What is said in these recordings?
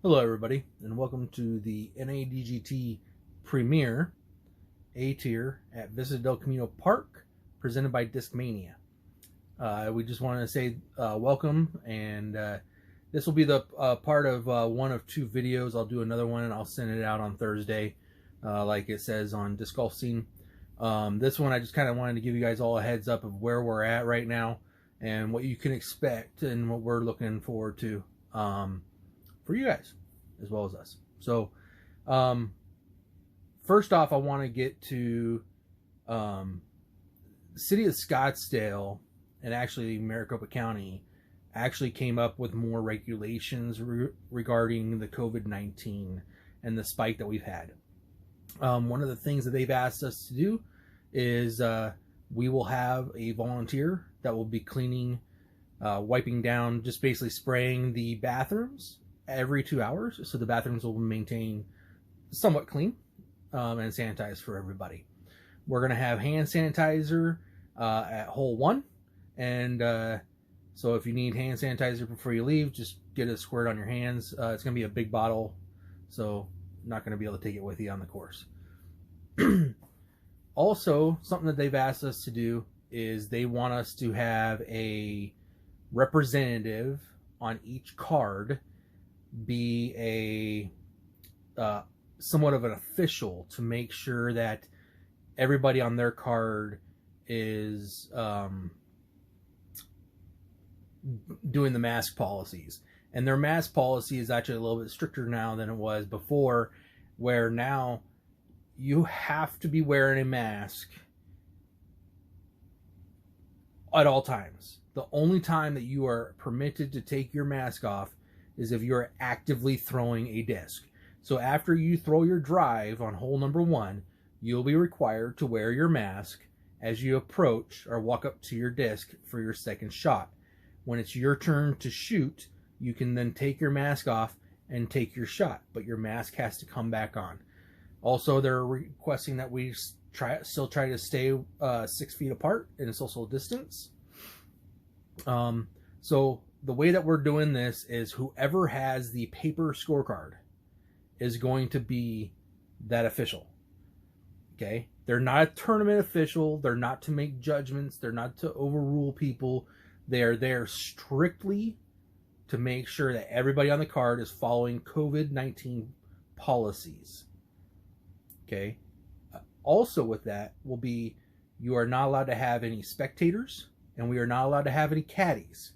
Hello everybody, and welcome to the NADGT premiere A tier at Vista Del Camino Park, presented by Discmania. We just wanted to say welcome, and this will be the part of one of two videos. I'll do another one and I'll send it out on Thursday, like it says on Disc Golf Scene. This one I just kind of wanted to give you guys all a heads up of where we're at right now and what you can expect and what we're looking forward to for you guys as well as us. So first off, I want to get to the city of Scottsdale and actually Maricopa County actually came up with more regulations regarding the COVID-19 and the spike that we've had. One of the things that they've asked us to do is we will have a volunteer that will be cleaning, wiping down, just basically spraying the bathrooms every 2 hours, so the bathrooms will maintain somewhat clean and sanitized for everybody. We're going to have hand sanitizer at hole 1, and so if you need hand sanitizer before you leave, just get a squirt on your hands. It's going to be a big bottle, so not going to be able to take it with you on the course. Also, something that they've asked us to do is they want us to have a representative on each card be a somewhat of an official to make sure that everybody on their card is doing the mask policies. And their mask policy is actually a little bit stricter now than it was before, where now you have to be wearing a mask at all times. The only time that you are permitted to take your mask off is if you're actively throwing a disc. So after you throw your drive on hole number 1, you'll be required to wear your mask as you approach or walk up to your disc for your second shot. When it's your turn to shoot, you can then take your mask off and take your shot, but your mask has to come back on. Also, they're requesting that we still try to stay 6 feet apart in a social distance. So the way that we're doing this is whoever has the paper scorecard is going to be that official. Okay? They're not a tournament official. They're not to make judgments. They're not to overrule people. They're there strictly to make sure that everybody on the card is following COVID-19 policies. Okay? Also with that will be you are not allowed to have any spectators, and we are not allowed to have any caddies.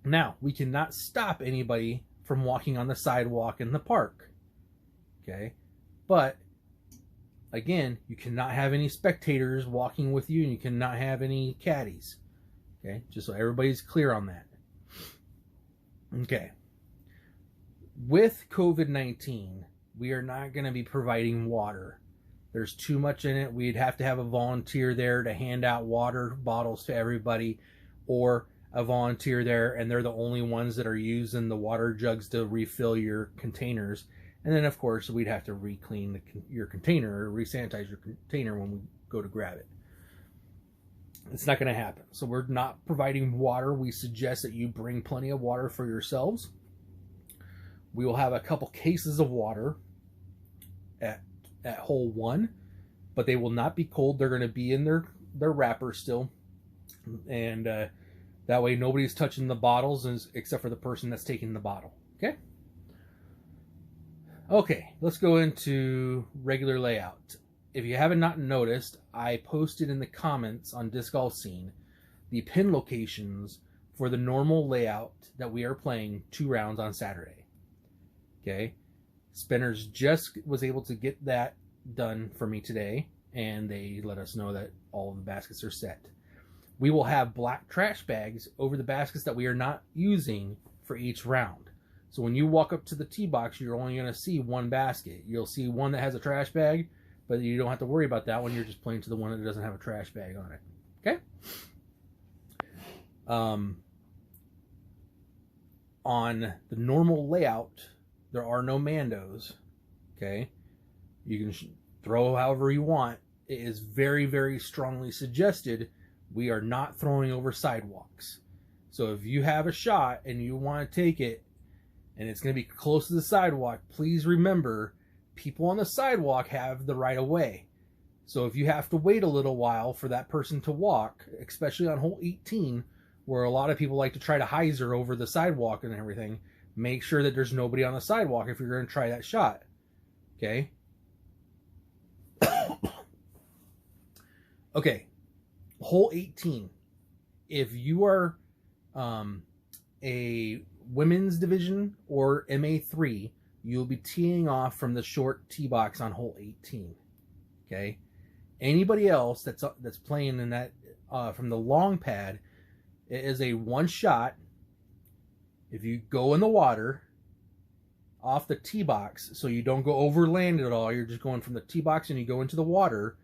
Now, we cannot stop anybody from walking on the sidewalk in the park. Okay? But, again, you cannot have any spectators walking with you, and you cannot have any caddies. Okay? Just so everybody's clear on that. Okay. With COVID-19, we are not going to be providing water. There's too much in it. We'd have to have a volunteer there to hand out water bottles to everybody, or a volunteer there and they're the only ones that are using the water jugs to refill your containers. And then, of course, we'd have to re-clean your container or re-sanitize your container when we go to grab it. It's not going to happen. So we're not providing water. We suggest that you bring plenty of water for yourselves. We will have a couple cases of water at hole 1, but they will not be cold. They're going to be in their wrapper still. And that way nobody's touching the bottles except for the person that's taking the bottle. Okay? Okay, let's go into regular layout. If you haven't not noticed, I posted in the comments on Disc Golf Scene the pin locations for the normal layout that we are playing 2 rounds on Saturday. Okay? Spinners just was able to get that done for me today, and they let us know that all of the baskets are set. We will have black trash bags over the baskets that we are not using for each round. So when you walk up to the tee box, you're only going to see one basket. You'll see one that has a trash bag, but you don't have to worry about that one. You're just playing to the one that doesn't have a trash bag on it. Okay? On the normal layout, there are no Mandos. Okay? You can throw however you want. It is very, very strongly suggested we are not throwing over sidewalks. So if you have a shot and you want to take it, and it's going to be close to the sidewalk, please remember people on the sidewalk have the right of way. So if you have to wait a little while for that person to walk, especially on hole 18, where a lot of people like to try to hyzer over the sidewalk and everything, make sure that there's nobody on the sidewalk if you're going to try that shot. Okay? Okay. Hole 18. If you are a women's division or MA3, you'll be teeing off from the short tee box on hole 18. Okay? Anybody else that's playing in that from the long pad, it is a one shot. If you go in the water off the tee box, so you don't go over land at all, you're just going from the tee box and you go into the water,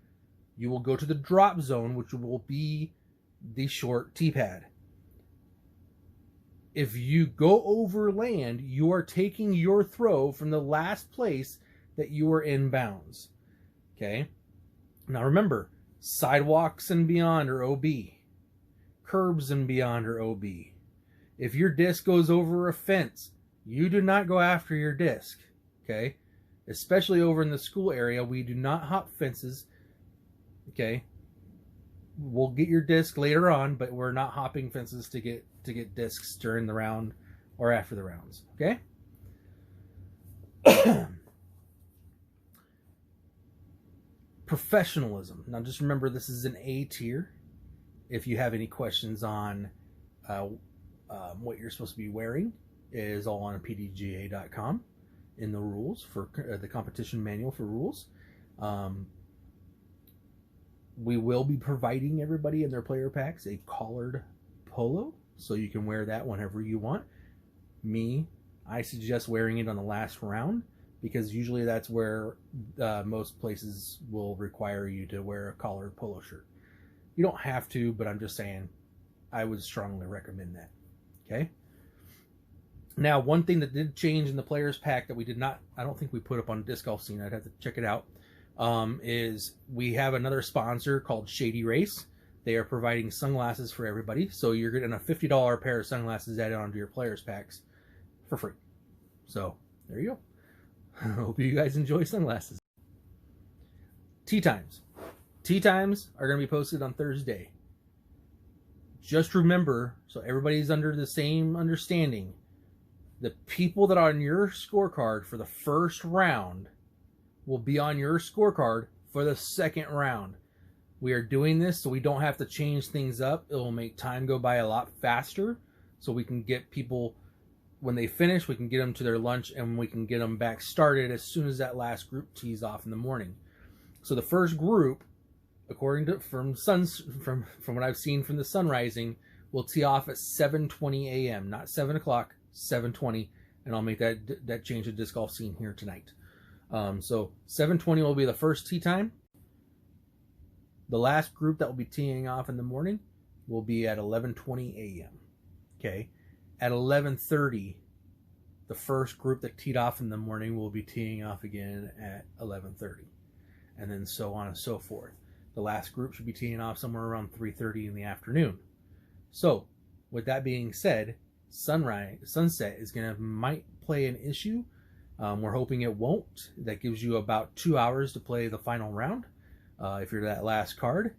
you will go to the drop zone, which will be the short tee pad. If you go over land, you are taking your throw from the last place that you were in bounds. Okay? Now remember, sidewalks and beyond are OB. Curbs and beyond are OB. If your disc goes over a fence, you do not go after your disc. Okay? Especially over in the school area, we do not hop fences. Okay? We'll get your disc later on, but we're not hopping fences to get discs during the round or after the rounds. Okay? Professionalism. Now just remember, this is an A tier. If you have any questions on what you're supposed to be wearing, it is all on pdga.com in the rules for the competition manual for rules. We will be providing everybody in their player packs a collared polo, so you can wear that whenever you want. I suggest wearing it on the last round, because usually that's where most places will require you to wear a collared polo shirt. You don't have to, but I'm just saying I would strongly recommend that. Okay? Now, one thing that did change in the players pack that we did not, I don't think we put up on Disc Golf Scene, I'd have to check it out, is we have another sponsor called Shady Race. They are providing sunglasses for everybody, so you're getting a $50 pair of sunglasses added onto your players packs for free. So there you go. I hope you guys enjoy sunglasses. Tee times. Tee times are going to be posted on Thursday. Just remember, so everybody's under the same understanding, the people that are on your scorecard for the first round will be on your scorecard for the second round. We are doing this so we don't have to change things up. It will make time go by a lot faster, so we can get people, when they finish, we can get them to their lunch and we can get them back started as soon as that last group tees off in the morning. So the first group, according to from what I've seen from the sun rising, will tee off at 7:20 a.m. Not 7 o'clock, 7:20, and I'll make that change to Disc Golf Scene here tonight. So 7:20 will be the first tee time. The last group that will be teeing off in the morning will be at 11:20 a.m. Okay, at 11:30, the first group that teed off in the morning will be teeing off again at 11:30, and then so on and so forth. The last group should be teeing off somewhere around 3:30 in the afternoon. So, with that being said, sunset is might play an issue. We're hoping it won't. That gives you about 2 hours to play the final round. If you're that last card.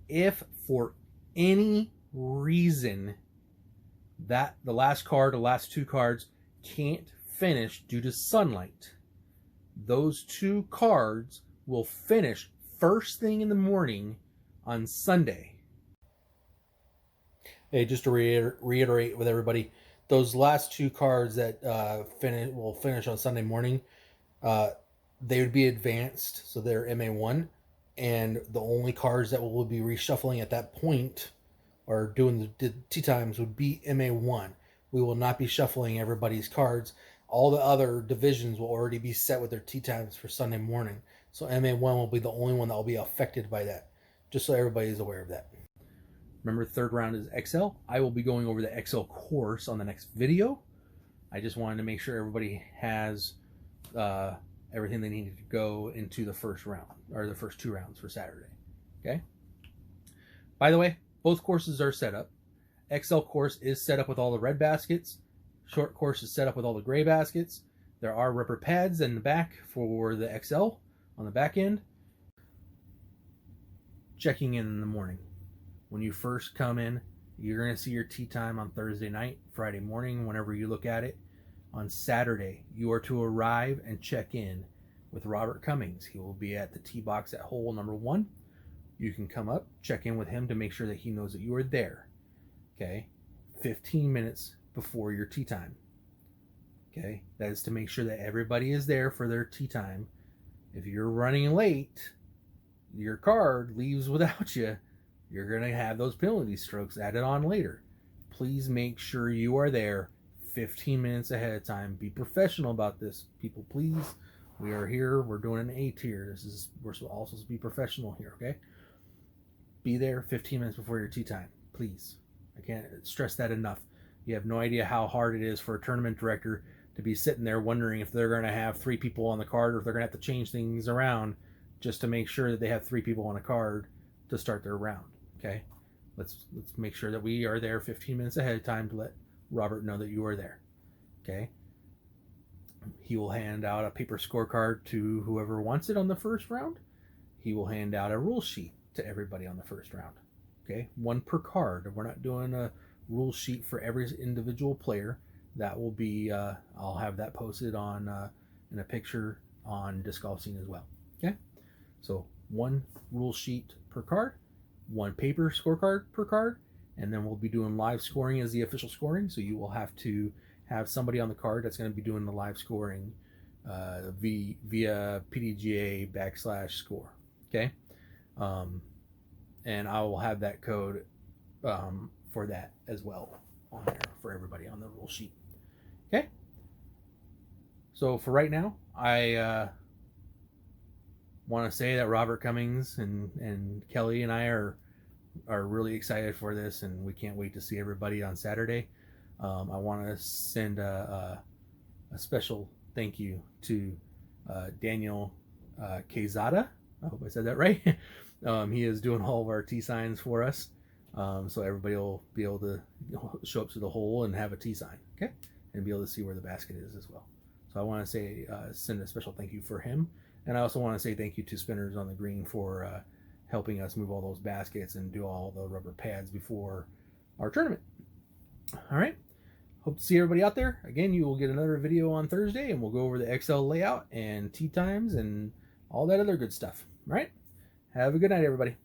If for any reason that the last card, the last two cards can't finish due to sunlight, those two cards will finish first thing in the morning on Sunday. Hey, just to reiterate with everybody, those last two cards that will finish on Sunday morning, they would be advanced, so they're MA1. And the only cards that we'll be reshuffling at that point or doing the tee times would be MA1. We will not be shuffling everybody's cards. All the other divisions will already be set with their tee times for Sunday morning. So MA1 will be the only one that will be affected by that. Just so everybody is aware of that. Remember, third round is XL. I will be going over the XL course on the next video. I just wanted to make sure everybody has everything they needed to go into the first round, or the first two rounds for Saturday. Okay? By the way, both courses are set up. XL course is set up with all the red baskets. Short course is set up with all the gray baskets. There are rubber pads in the back for the XL on the back end. Checking in the morning. When you first come in, you're going to see your tee time on Thursday night, Friday morning, whenever you look at it. On Saturday, you are to arrive and check in with Robert Cummings. He will be at the tee box at hole number 1. You can come up, check in with him to make sure that he knows that you are there. Okay? 15 minutes before your tee time. Okay? That is to make sure that everybody is there for their tee time. If you're running late, your card leaves without you, you're going to have those penalty strokes added on later. Please make sure you are there 15 minutes ahead of time. Be professional about this, people, please. We are here. We're doing an A tier. We're also supposed to be professional here, okay? Be there 15 minutes before your tee time, please. I can't stress that enough. You have no idea how hard it is for a tournament director to be sitting there wondering if they're going to have 3 people on the card or if they're going to have to change things around just to make sure that they have 3 people on a card to start their round. Okay, let's make sure that we are there 15 minutes ahead of time to let Robert know that you are there. Okay, he will hand out a paper scorecard to whoever wants it on the first round. He will hand out a rule sheet to everybody on the first round. Okay, 1 per card. We're not doing a rule sheet for every individual player. That will be I'll have that posted on in a picture on Disc Golf Scene as well. Okay, so 1 rule sheet per card, 1 paper scorecard per card, and then we'll be doing live scoring as the official scoring. So you will have to have somebody on the card that's going to be doing the live scoring via PDGA /score. Okay, and I will have that code for that as well on there for everybody on the rule sheet. Okay, so for right now, I want to say that Robert Cummings and Kelly and I are really excited for this, and we can't wait to see everybody on Saturday. I want to send a special thank you to Daniel Quezada. I hope I said that right. He is doing all of our tee signs for us, so everybody will be able to show up to the hole and have a tee sign, okay, and be able to see where the basket is as well. So I want to say send a special thank you for him. And I also want to say thank you to Spinners on the Green for helping us move all those baskets and do all the rubber pads before our tournament. All right. Hope to see everybody out there. Again, you will get another video on Thursday, and we'll go over the XL layout and tee times and all that other good stuff. All right. Have a good night, everybody.